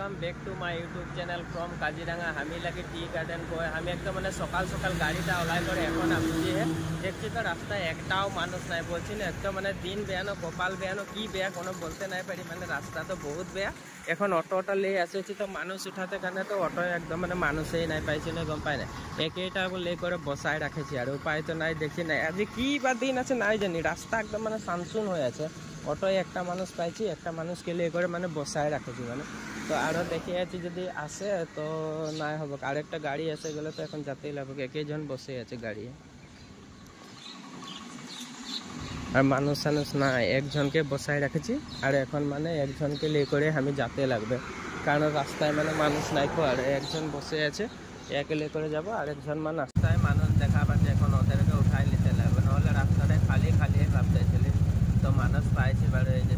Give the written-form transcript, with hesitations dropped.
welcome back to my YouTube channel from Kaziranga हामिलाके tea garden गए हमें एकदम मैं सकाल सकाल गाड़ीटा ओलाई करे এখন आसि है देखছি तो रास्ता एकटाओ मानुष নাই बोलছি ना एकदम मैं दिन बेयानो कपाल बेयानो की बेया कोनो बोलते नहीं पारि मैं रास्ता तो बहुत बेया এখন অটোটা ले आसि तो मानुष उठाते कारण तो অটো एकदम मैं मानुषे नहीं पाइछि ना गम पाइ ना एकेटा ले करे बसाय राखेछि और उपाय तो नहीं देखि ना आज की बा दिन আছে নাই জানি রাস্তা একদম মানে সানসুন হয়ে আছে অটো একটা মানুষ পাইছি একটা মানুষকে ले করে মানে বসায় রাখেছি মানে তো আরো দেখি আছে যদি আসে তো নাই হবে আরেকটা গাড়ি এসে গেলে তো এখন যেতেই লাগবে একজন বসে আছে গাড়ি আর মানুষ না একজনকে বসায় রাখেছি আর এখন মানে একজনকে ले করে আমি যেতে লাগবে কারণ রাস্তায় মানে মানুষ নাই তো আর একজন বসে আছে একে ले করে যাব আর একজন মানে রাস্তায় মানুষ দেখা পাচ্ছে এখন ওদেরকে উঠাই নিতে লাগবে নাহলে রাস্তাটা খালি খালি ভাবতে চলে তো মানুষ পাইছি বাড়ি এই যে